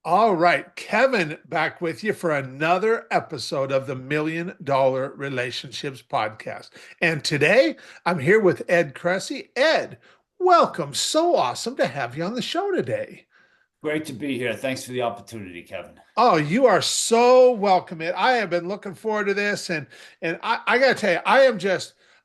All right, Kevin, back with you for another episode of the $1 Million Relationships Podcast. And today I'm here with Ed Kressy. Ed, welcome. So awesome to have you on the show today. Great to be here. Thanks for the opportunity, Kevin. Oh, you are so welcome. I have been looking forward to this, and I gotta tell you,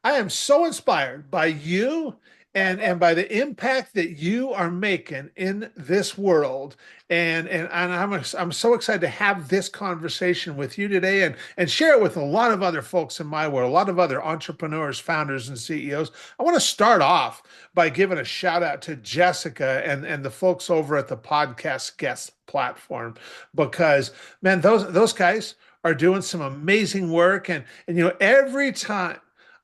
I am so inspired by you and by the impact that you are making in this world. And I'm so excited to have this conversation with you today and share it with a lot of other folks in my world, a lot of other entrepreneurs, founders, and CEOs. I want to start off by giving a shout out to Jessica and the folks over at the podcast guest platform because man, those guys are doing some amazing work. And every time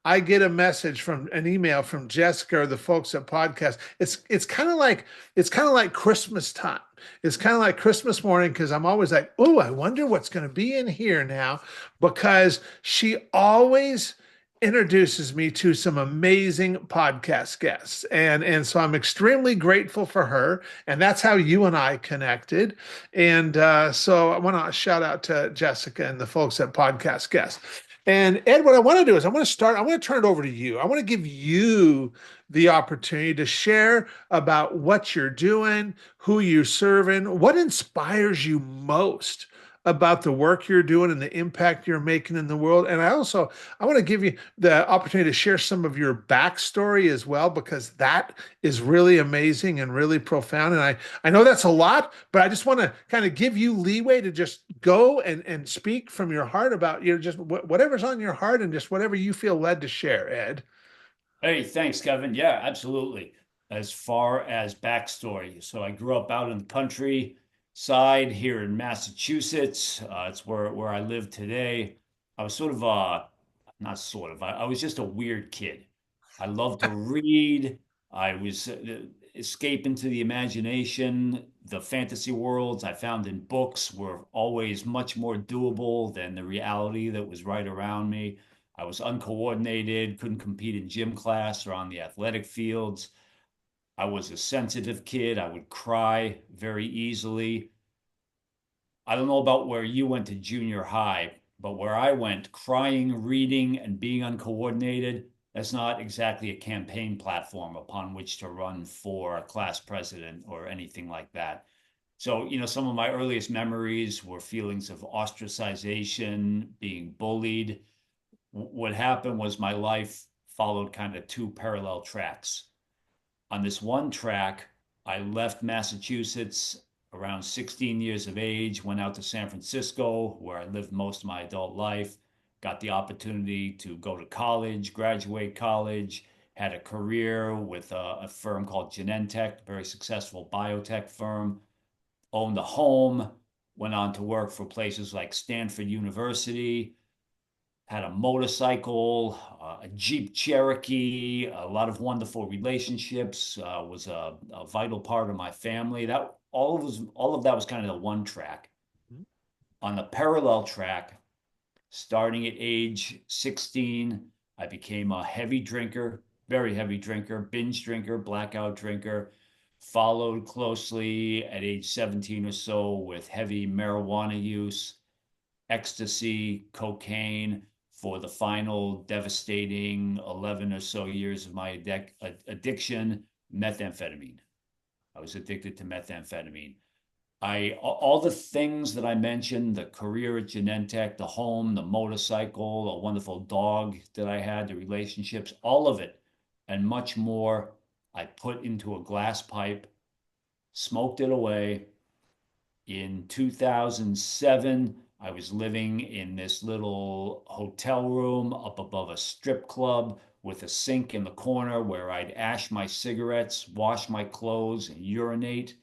I get a message from an email from Jessica or the folks at podcast, it's kind of like Christmas time. It's kind of like Christmas morning because I'm always like, oh, I wonder what's going to be in here now, because she always introduces me to some amazing podcast guests. And so I'm extremely grateful for her. And that's how you and I connected. And so I want to shout out to Jessica and the folks at Podcast Guest. And Ed, what I want to do is I want to turn it over to you. I want to give you the opportunity to share about what you're doing, who you're serving, what inspires you most about the work you're doing and the impact you're making in the world. And I want to give you the opportunity to share some of your backstory as well, because that is really amazing and really profound. And I know that's a lot, but I just want to kind of give you leeway to just go and speak from your heart about just whatever's on your heart and just whatever you feel led to share, Ed. Hey, thanks, Kevin. Yeah, absolutely. As far as backstory, so I grew up out in the countryside here in Massachusetts. It's where I live today. I was sort of not sort of. I was just a weird kid. I loved to read. I was escape into the imagination. The fantasy worlds I found in books were always much more doable than the reality that was right around me. I was uncoordinated, couldn't compete in gym class or on the athletic fields. I was a sensitive kid. I would cry very easily. I don't know about where you went to junior high, but where I went, crying, reading, and being uncoordinated, that's not exactly a campaign platform upon which to run for a class president or anything like that. So, some of my earliest memories were feelings of ostracization, being bullied. What happened was my life followed kind of two parallel tracks. On this one track, I left Massachusetts around 16 years of age, went out to San Francisco, where I lived most of my adult life, got the opportunity to go to college, graduate college, had a career with a firm called Genentech, a very successful biotech firm, owned a home, went on to work for places like Stanford University, had a motorcycle, a Jeep Cherokee, a lot of wonderful relationships, was a vital part of my family. That all of that was kind of the one track. On the parallel track, starting at age 16, I became a heavy drinker, very heavy drinker, binge drinker, blackout drinker. Followed closely at age 17 or so with heavy marijuana use, ecstasy, cocaine, for the final devastating 11 or so years of my addiction, methamphetamine. I was addicted to methamphetamine. All the things that I mentioned, the career at Genentech, the home, the motorcycle, a wonderful dog that I had, the relationships, all of it and much more, I put into a glass pipe, smoked it away. In 2007, I was living in this little hotel room up above a strip club with a sink in the corner where I'd ash my cigarettes, wash my clothes, and urinate.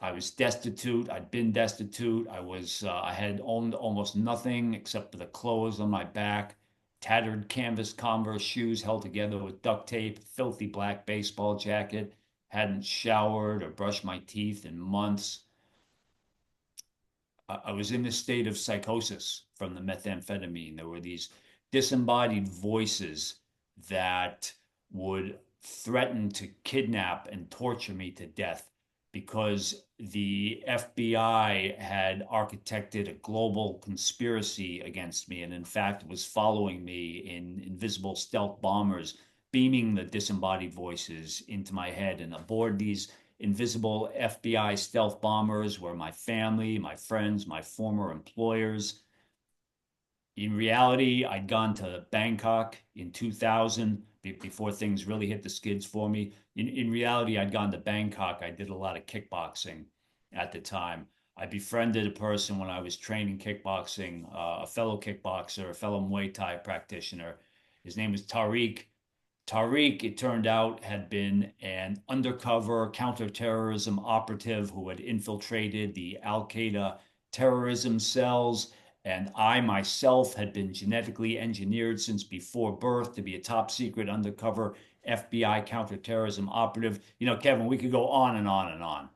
I was destitute. I'd been destitute. I had owned almost nothing except for the clothes on my back, tattered canvas Converse shoes held together with duct tape, filthy black baseball jacket, hadn't showered or brushed my teeth in months. I was in this state of psychosis from the methamphetamine. There were these disembodied voices that would threaten to kidnap and torture me to death because the FBI had architected a global conspiracy against me, and in fact was following me in invisible stealth bombers, beaming the disembodied voices into my head. And aboard these invisible FBI stealth bombers were my family, my friends, my former employers. In reality, I'd gone to Bangkok in 2000 before things really hit the skids for me. In reality, I'd gone to Bangkok. I did a lot of kickboxing at the time. I befriended a person when I was training kickboxing, a fellow kickboxer, a fellow Muay Thai practitioner. His name was Tariq. Tariq, it turned out, had been an undercover counterterrorism operative who had infiltrated the Al Qaeda terrorism cells. And I myself had been genetically engineered since before birth to be a top secret undercover FBI counterterrorism operative. Kevin, we could go on and on and on.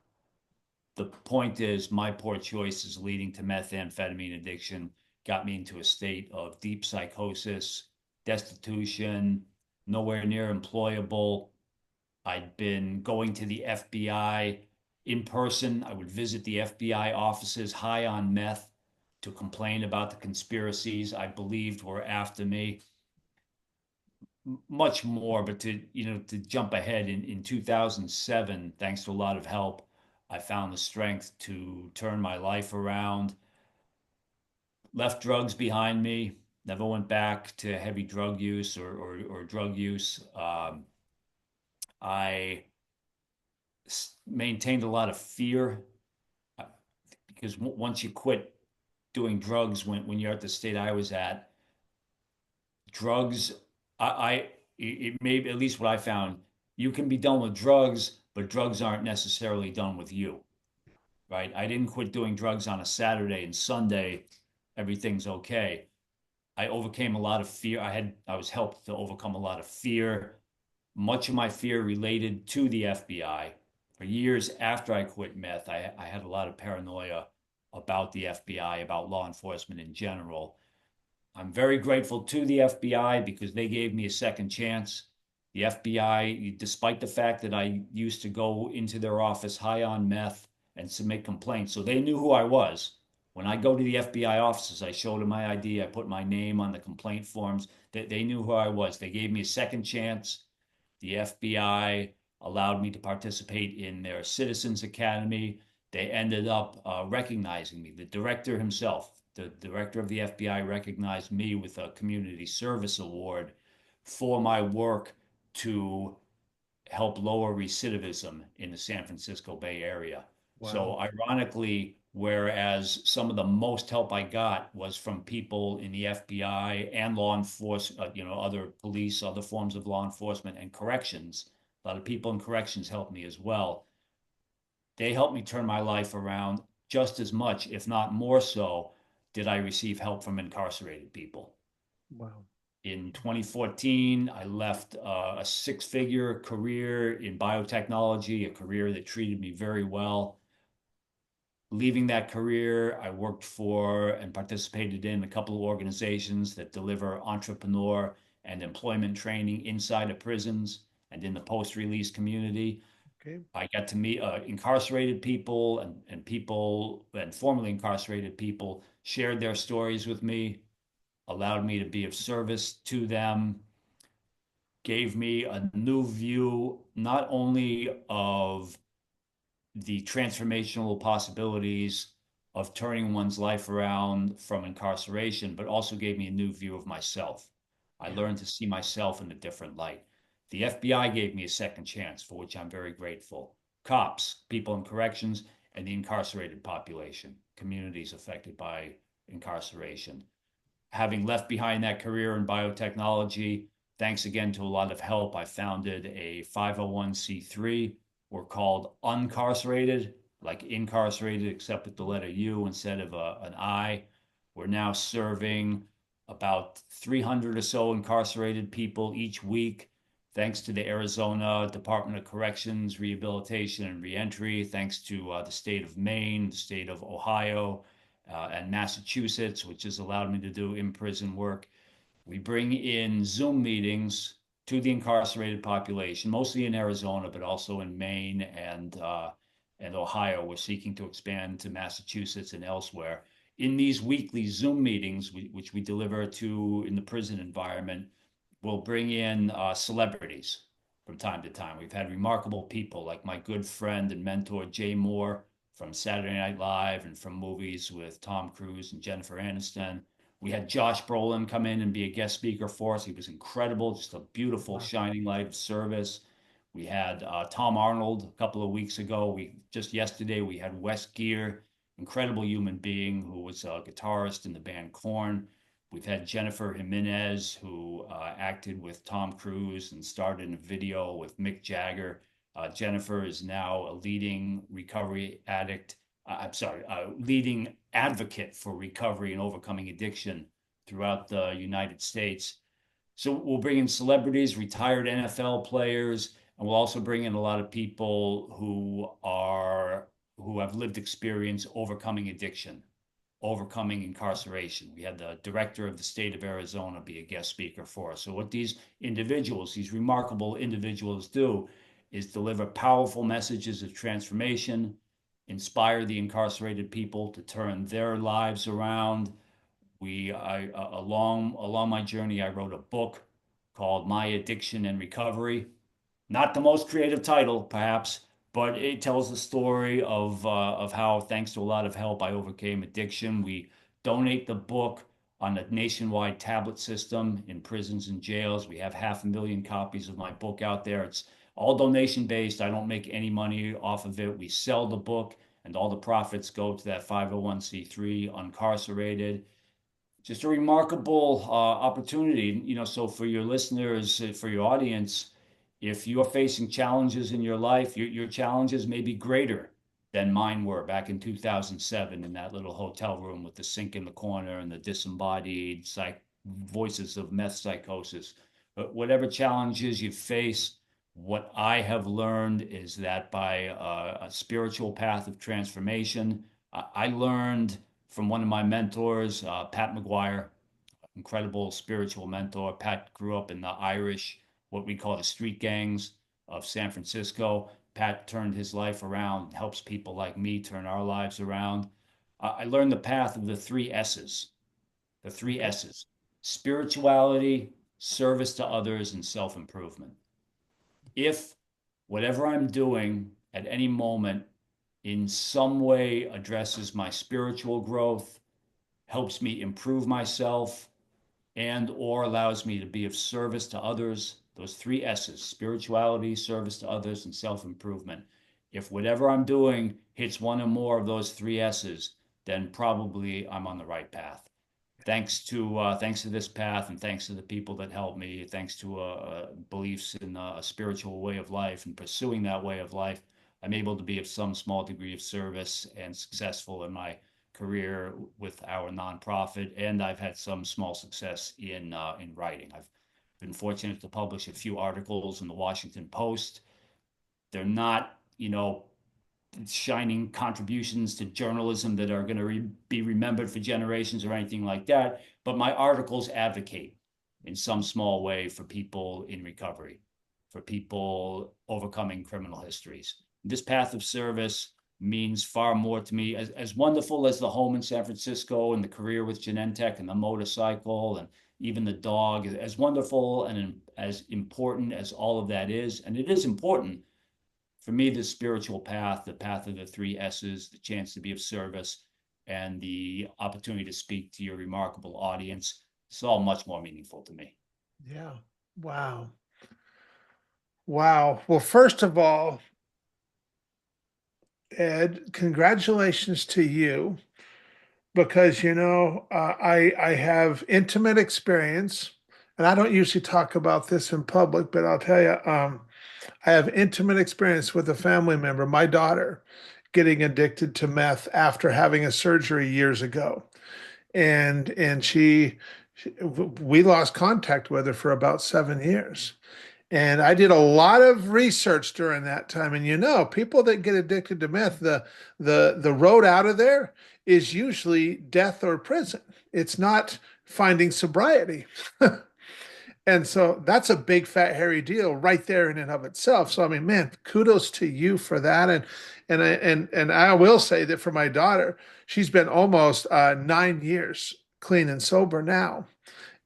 The point is, my poor choices leading to methamphetamine addiction got me into a state of deep psychosis, destitution, nowhere near employable. I'd been going to the FBI in person. I would visit the FBI offices high on meth to complain about the conspiracies I believed were after me. Much more, but to jump ahead in 2007, thanks to a lot of help, I found the strength to turn my life around, left drugs behind me, never went back to heavy drug use or drug use. I maintained a lot of fear uh, because once you quit doing drugs, when you're at the state I was at, drugs, I it may, at least what I found, you can be done with drugs, but drugs aren't necessarily done with you, right? I didn't quit doing drugs on a Saturday and Sunday, everything's okay. I overcame a lot of fear. I was helped to overcome a lot of fear. Much of my fear related to the FBI. For years after I quit meth, I had a lot of paranoia about the FBI, about law enforcement in general. I'm very grateful to the FBI because they gave me a second chance. The FBI, despite the fact that I used to go into their office high on meth and submit complaints, so they knew who I was. When I go to the FBI offices, I show them my ID, I put my name on the complaint forms. They knew who I was. They gave me a second chance. The FBI allowed me to participate in their Citizens Academy. They ended up recognizing me. The director himself, the director of the FBI, recognized me with a Community Service Award for my work to help lower recidivism in the San Francisco Bay Area. Wow. So, ironically, whereas some of the most help I got was from people in the FBI and law enforcement, other police, other forms of law enforcement and corrections, a lot of people in corrections helped me as well. They helped me turn my life around just as much, if not more so, did I receive help from incarcerated people. Wow. In 2014, I left a six-figure career in biotechnology, a career that treated me very well. Leaving that career, I worked for and participated in a couple of organizations that deliver entrepreneur and employment training inside of prisons and in the post-release community. Okay. I got to meet incarcerated people and people and formerly incarcerated people shared their stories with me, allowed me to be of service to them, gave me a new view not only of the transformational possibilities of turning one's life around from incarceration, but also gave me a new view of myself. I Yeah. learned to see myself in a different light. The FBI gave me a second chance, for which I'm very grateful. Cops, people in corrections, and the incarcerated population, communities affected by incarceration. Having left behind that career in biotechnology, thanks again to a lot of help, I founded a 501c3. We're called uncarcerated, like incarcerated, except with the letter U instead of an I. We're now serving about 300 or so incarcerated people each week, thanks to the Arizona Department of Corrections, Rehabilitation, and Reentry, thanks to the state of Maine, the state of Ohio, and Massachusetts, which has allowed me to do in prison work. We bring in Zoom meetings to the incarcerated population, mostly in Arizona, but also in Maine and Ohio. We're seeking to expand to Massachusetts and elsewhere. In these weekly Zoom meetings, which we deliver to in the prison environment, we'll bring in celebrities from time to time. We've had remarkable people like my good friend and mentor, Jay Moore from Saturday Night Live and from movies with Tom Cruise and Jennifer Aniston. We had Josh Brolin come in and be a guest speaker for us. He was incredible, just a beautiful, Wow. shining light of service. We had Tom Arnold a couple of weeks ago. We just yesterday we had Wes Geer, incredible human being who was a guitarist in the band Korn. We've had Jennifer Jimenez, who acted with Tom Cruise and starred in a video with Mick Jagger. Jennifer is now a leading recovery addict. I'm sorry, leading advocate for recovery and overcoming addiction throughout the United States. So we'll bring in celebrities, retired NFL players, and we'll also bring in a lot of people who have lived experience overcoming addiction, overcoming incarceration. We had the director of the state of Arizona be a guest speaker for us. So what these individuals, these remarkable individuals do is deliver powerful messages of transformation, inspire the incarcerated people to turn their lives around. Along my journey, I wrote a book called My Addiction and Recovery. Not the most creative title, perhaps, but it tells the story of how, thanks to a lot of help, I overcame addiction. We donate the book on a nationwide tablet system in prisons and jails. We have 500,000 copies of my book out there. It's all donation based. I don't make any money off of it. We sell the book, and all the profits go to that 501c3 Uncarcerated. Just a remarkable opportunity. So for your listeners, for your audience, if you're facing challenges in your life, your challenges may be greater than mine were back in 2007 in that little hotel room with the sink in the corner and the disembodied voices of meth psychosis. But whatever challenges you face, what I have learned is that by a spiritual path of transformation, I learned from one of my mentors, Pat McGuire, incredible spiritual mentor. Pat grew up in the Irish, what we call the street gangs of San Francisco. Pat turned his life around, helps people like me turn our lives around. I learned the path of the three S's, the three Okay. S's: spirituality, service to others, and self improvement. If whatever I'm doing at any moment in some way addresses my spiritual growth, helps me improve myself, and or allows me to be of service to others, those three S's: spirituality, service to others, and self-improvement. If whatever I'm doing hits one or more of those three S's, then probably I'm on the right path. Thanks to this path, and thanks to the people that helped me, thanks to beliefs in a spiritual way of life and pursuing that way of life, I'm able to be of some small degree of service and successful in my career with our nonprofit, and I've had some small success in writing. I've been fortunate to publish a few articles in the Washington Post. They're not, shining contributions to journalism that are going to be remembered for generations or anything like that. But my articles advocate in some small way for people in recovery, for people overcoming criminal histories. This path of service means far more to me. As wonderful as the home in San Francisco and the career with Genentech and the motorcycle and even the dog, as wonderful and as important as all of that is, and it is important, for me, the spiritual path, the path of the three S's, the chance to be of service, and the opportunity to speak to your remarkable audience, it's all much more meaningful to me. Yeah. Wow. Wow. Well, first of all, Ed, congratulations to you because I have intimate experience, and I don't usually talk about this in public, but I'll tell you, I have intimate experience with a family member, my daughter, getting addicted to meth after having a surgery years ago, and we lost contact with her for about 7 years. And I did a lot of research during that time. And people that get addicted to meth, the road out of there is usually death or prison. It's not finding sobriety. And so that's a big fat hairy deal right there in and of itself. So I mean, man, kudos to you for that. And I will say that for my daughter, she's been almost 9 years clean and sober now.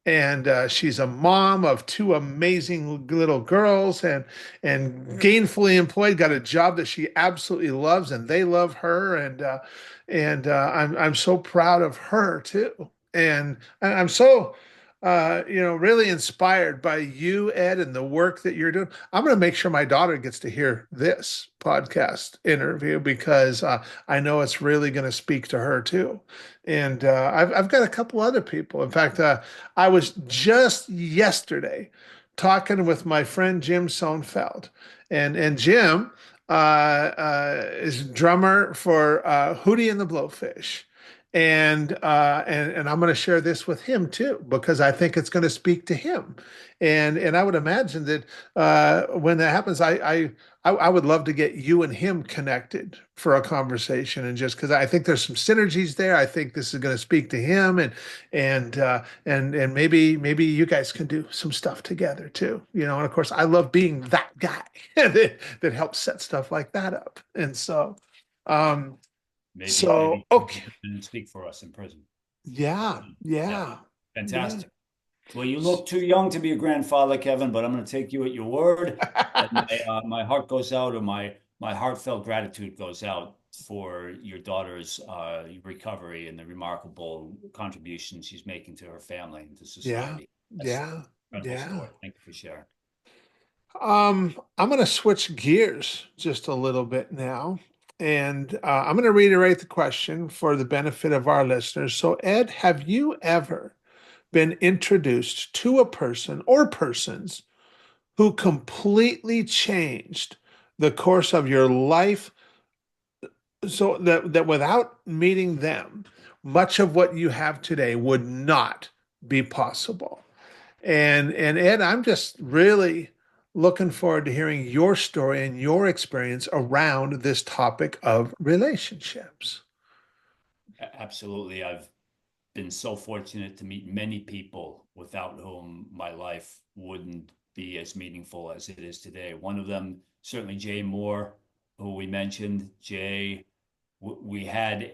And she's a mom of two amazing little girls and gainfully employed, got a job that she absolutely loves, and they love her. And I'm so proud of her too. And I'm so really inspired by you, Ed, and the work that you're doing. I'm going to make sure my daughter gets to hear this podcast interview because I know it's really going to speak to her too. And I've got a couple other people. In fact, I was just yesterday talking with my friend Jim Sonfeld, and Jim is drummer for Hootie and the Blowfish. And I'm going to share this with him too because I think it's going to speak to him, and I would imagine that when that happens, I would love to get you and him connected for a conversation, and just because I think there's some synergies there. I think this is going to speak to him, and maybe you guys can do some stuff together too. And of course, I love being that guy that helps set stuff like that up, and so. Um, Maybe so, you okay. can come in and speak for us in prison. Yeah, Yeah, yeah, yeah. fantastic. Well, you look too young to be a grandfather, Kevin, but I'm going to take you at your word. And my heart goes out, or my heartfelt gratitude goes out for your daughter's recovery and the remarkable contribution she's making to her family and to Yeah, society. That's yeah, an incredible yeah. story. Thank you for sharing. I'm going to switch gears just a little bit now, and I'm going to reiterate the question for the benefit of our listeners. So, Ed, have you ever been introduced to a person or persons who completely changed the course of your life so that without meeting them, much of what you have today would not be possible? And Ed, I'm just really looking forward to hearing your story and your experience around this topic of relationships. Absolutely. I've been so fortunate to meet many people without whom my life wouldn't be as meaningful as it is today. One of them, certainly Jay Moore, who we mentioned. Jay, we had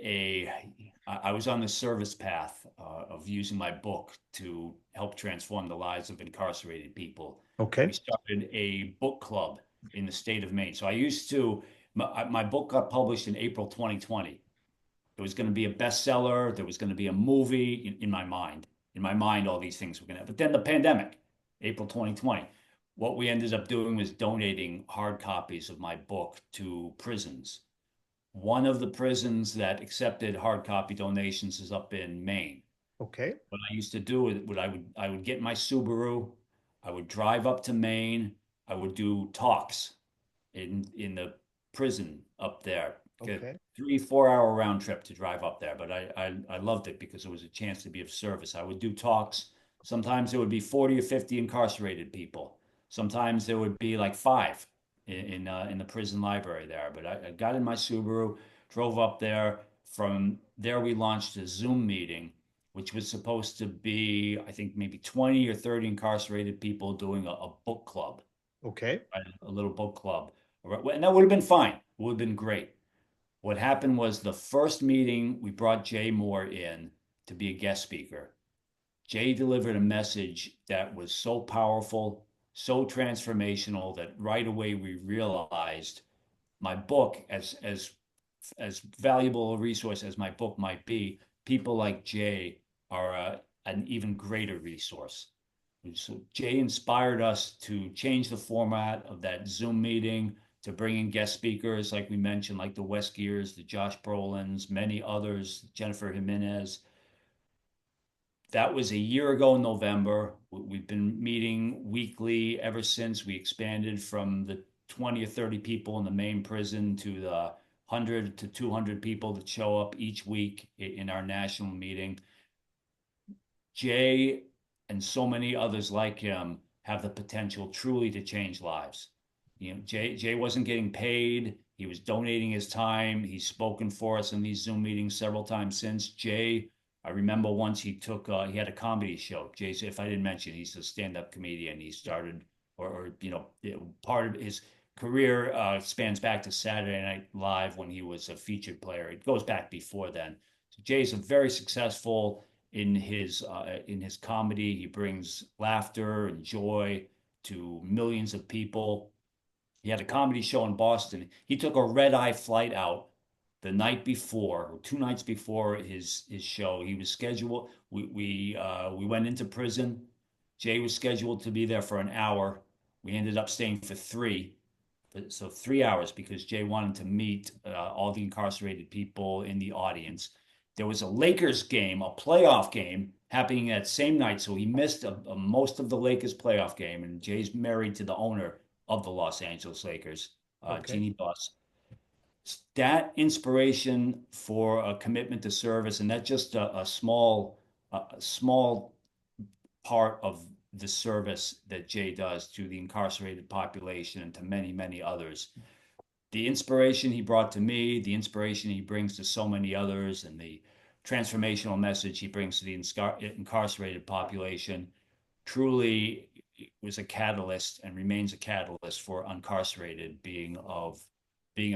I was on the service path of using my book to help transform the lives of incarcerated people. We Okay. started a book club in the state of Maine. So I used to, my book got published in April 2020. It was going to be a bestseller. There was going to be a movie in my mind. In my mind, all these things were going to happen. But then the pandemic, April 2020. What we ended up doing was donating hard copies of my book to prisons. One of the prisons that accepted hard copy donations is up in Maine. Okay. What I used to do is I would get my Subaru, I would drive up to Maine, I would do talks in the prison up there. Get Okay. 3 4 hour round trip to drive up there, but I loved it because it was a chance to be of service. I would do talks. Sometimes there would be 40 or 50 incarcerated people. Sometimes there would be like five in the prison library there. But I got in my Subaru, drove up there. From there, we launched a Zoom meeting, which was supposed to be, I think, maybe 20 or 30 incarcerated people doing a book club, Okay. right? A little book club. And that would have been fine. It would have been great. What happened was the first meeting, we brought Jay Moore in to be a guest speaker. Jay delivered a message that was so powerful, so transformational that right away we realized my book, as valuable a resource as my book might be, people like Jay are an even greater resource. So Jay inspired us to change the format of that Zoom meeting, to bring in guest speakers, like we mentioned, like the Wes Gears, the Josh Brolins, many others, Jennifer Jimenez. That was a year ago in November. We've been meeting weekly ever since. We expanded from the 20 or 30 people in the main prison to the 100 to 200 people that show up each week in our national meeting. Jay and so many others like him have the potential truly to change lives. Jay wasn't getting paid. He was donating his time. He's spoken for us in these Zoom meetings several times since. Jay I remember once he had a comedy show. Jason, if I didn't mention, he's a stand-up comedian. He started, part of his career spans back to Saturday Night Live when he was a featured player. It goes back before then. So Jay's a very successful in his comedy. He brings laughter and joy to millions of people. He had a comedy show in Boston. He took a red eye flight out the night before, or 2 nights before his show. He was scheduled. We went into prison. Jay was scheduled to be there for an hour. We ended up staying for three, so 3 hours because Jay wanted to meet all the incarcerated people in the audience. There was a Lakers game, a playoff game happening that same night, so he missed most of the Lakers playoff game. And Jay's married to the owner of the Los Angeles Lakers, Okay. Jeannie Buss. That inspiration for a commitment to service, and that's just a small part of the service that Jay does to the incarcerated population and to many, many others. The inspiration he brought to me, the inspiration he brings to so many others, and the transformational message he brings to the incarcerated population truly was a catalyst and remains a catalyst for incarcerated being of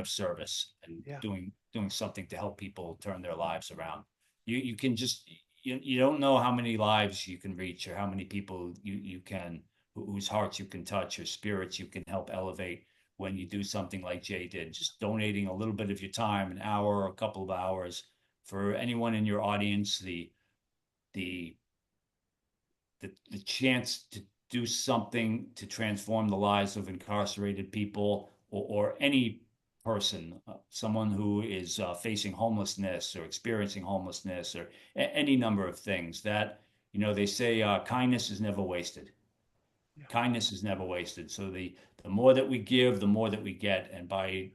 service and Yeah. doing something to help people turn their lives around. You can just you don't know how many lives you can reach or how many people you can whose hearts you can touch or spirits you can help elevate when you do something like Jay did, just donating a little bit of your time, an hour or a couple of hours. For anyone in your audience, the the chance to do something to transform the lives of incarcerated people or any person, someone who is facing homelessness or experiencing homelessness or any number of things that, they say kindness is never wasted. Yeah. Kindness is never wasted. So the more that we give, the more that we get. And by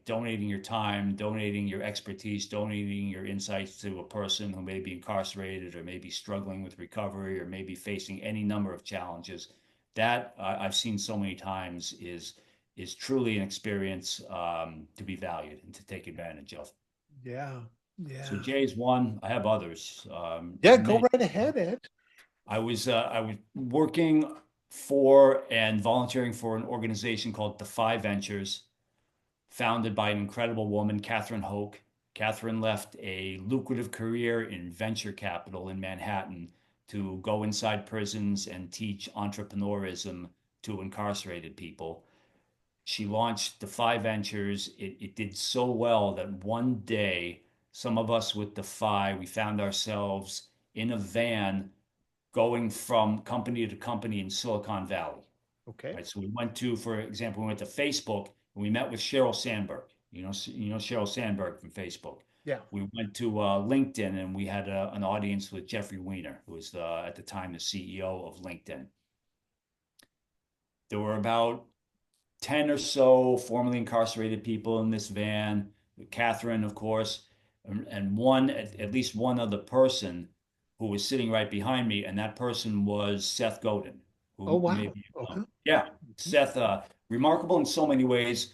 donating your time, donating your expertise, donating your insights to a person who may be incarcerated or may be struggling with recovery or may be facing any number of challenges, that I've seen so many times is truly an experience to be valued and to take advantage of. Yeah. So Yeah. Jay's one. I have others. Yeah. Go Many. right ahead, Ed. I was working for and volunteering for an organization called Defy Ventures, founded by an incredible woman, Catherine Hoke. Catherine left a lucrative career in venture capital in Manhattan to go inside prisons and teach entrepreneurism to incarcerated people. She launched Defy Ventures. It did so well that one day, some of us with Defy, we found ourselves in a van going from company to company in Silicon Valley. Okay. Right. So we went to, for example, we went to Facebook and we met with Sheryl Sandberg. You know Sheryl Sandberg from Facebook. Yeah. We went to LinkedIn and we had an audience with Jeffrey Weiner, who was at the time the CEO of LinkedIn. There were about 10 or so formerly incarcerated people in this van, Catherine, of course, and at least one other person who was sitting right behind me, and that person was Seth Godin, Oh, who wow. maybe you Okay. know. Yeah, Seth, remarkable in so many ways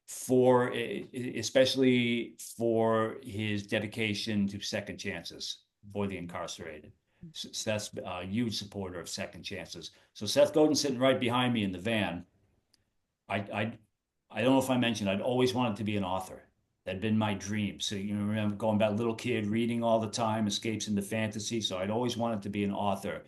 for especially for his dedication to second chances for the incarcerated. Seth's a huge supporter of second chances. So Seth Godin sitting right behind me in the van. I I I don't know if I mentioned I'd always wanted to be an author. That'd been my dream. So you remember going back, little kid, reading all the time, escapes into fantasy. So I'd always wanted to be an author.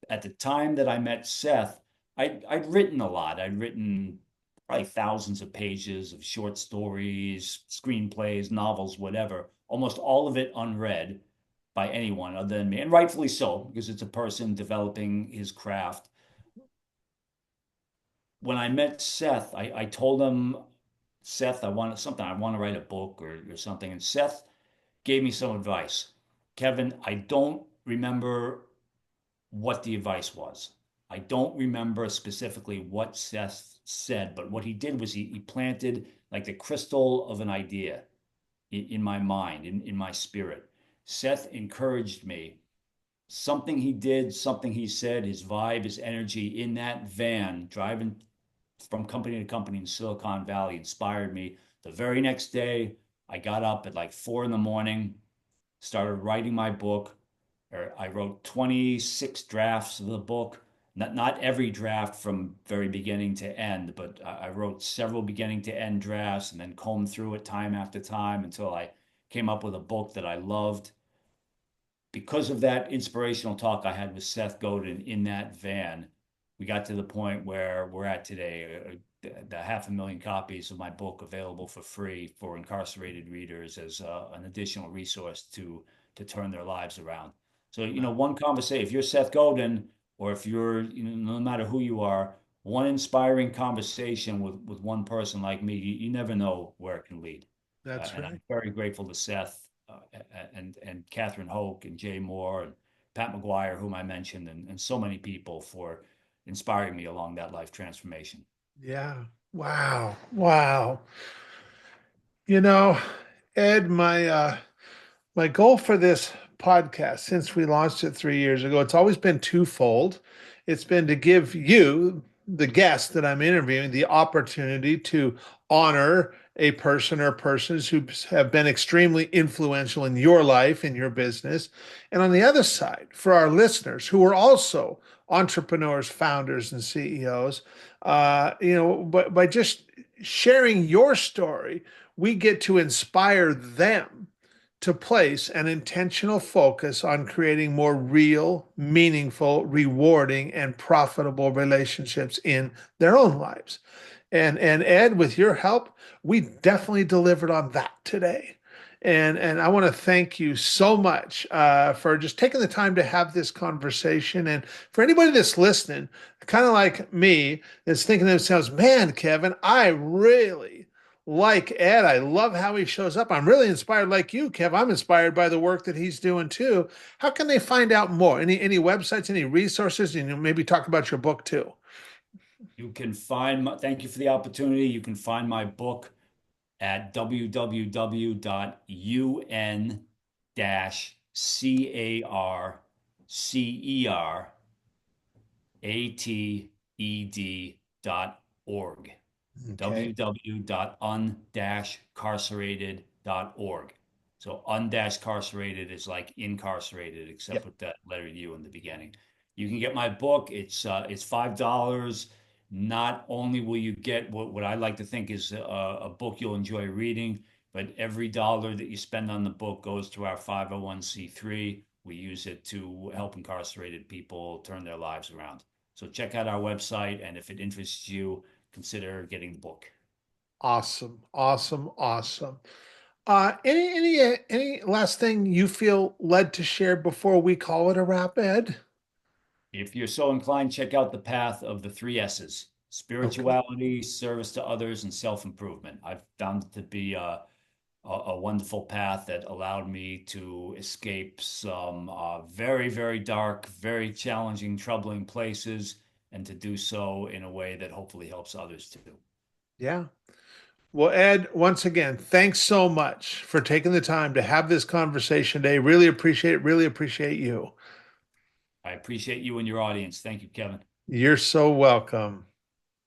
At the time that I met Seth, I'd written a lot. I'd written probably thousands of pages of short stories, screenplays, novels, whatever. Almost all of it unread by anyone other than me, and rightfully so, because it's a person developing his craft. When I met Seth, I told him, Seth, I want something. I want to write a book or something. And Seth gave me some advice. Kevin, I don't remember what the advice was. I don't remember specifically what Seth said, but what he did was he planted like the crystal of an idea in my mind, in my spirit. Seth encouraged me. Something he did, something he said, his vibe, his energy in that van driving from company to company in Silicon Valley inspired me. The very next day, I got up at like 4 in the morning. started writing my book. Or I wrote 26 drafts of the book. Not every draft from very beginning to end, but I wrote several beginning to end drafts and then combed through it time after time until I came up with a book that I loved. Because of that inspirational talk I had with Seth Godin in that van, we got to the point where we're at today. The 500,000 copies of my book available for free for incarcerated readers as an additional resource to turn their lives around. So, one conversation, if you're Seth Godin or if you're, no matter who you are, one inspiring conversation with one person like me, you never know where it can lead. That's And right. I'm very grateful to Seth and Catherine Hoke and Jay Moore and Pat McGuire, whom I mentioned, and so many people for inspiring me along that life transformation. Yeah. Wow. Wow. You know, Ed, my goal for this podcast, since we launched it 3 years ago, it's always been twofold. It's been to give you, the guest that I'm interviewing, the opportunity to honor a person or persons who have been extremely influential in your life, in your business. And on the other side, for our listeners who are also entrepreneurs, founders, and CEOs, but by just sharing your story, we get to inspire them to place an intentional focus on creating more real, meaningful, rewarding, and profitable relationships in their own lives. And Ed, with your help, we definitely delivered on that today. And I want to thank you so much for just taking the time to have this conversation. And for anybody that's listening, kind of like me, that's thinking to themselves, man, Kevin, I really like Ed. I love how he shows up. I'm really inspired like you, Kev. I'm inspired by the work that he's doing too. How can they find out more? Any websites, any resources? And maybe talk about your book too. Thank you for the opportunity. You can find my book at www.un-carcered.org. Okay. www.un-carcerated.org. So un-carcerated is like incarcerated, except Yep. with that letter U in the beginning. You can get my book. It's $5. Not only will you get what I like to think is a book you'll enjoy reading, but every dollar that you spend on the book goes to our 501(c)(3. We use it to help incarcerated people turn their lives around. So check out our website, and if it interests you, consider getting the book. Awesome. Awesome. Awesome. Any last thing you feel led to share before we call it a wrap, Ed? If you're so inclined, check out the path of the three S's: Okay. spirituality, service to others, and self improvement. I've found it to be a wonderful path that allowed me to escape some very, very dark, very challenging, troubling places, and to do so in a way that hopefully helps others too. Yeah. Well, Ed, once again, thanks so much for taking the time to have this conversation today. Really appreciate it. Really appreciate you. I appreciate you and your audience. Thank you, Kevin. You're so welcome.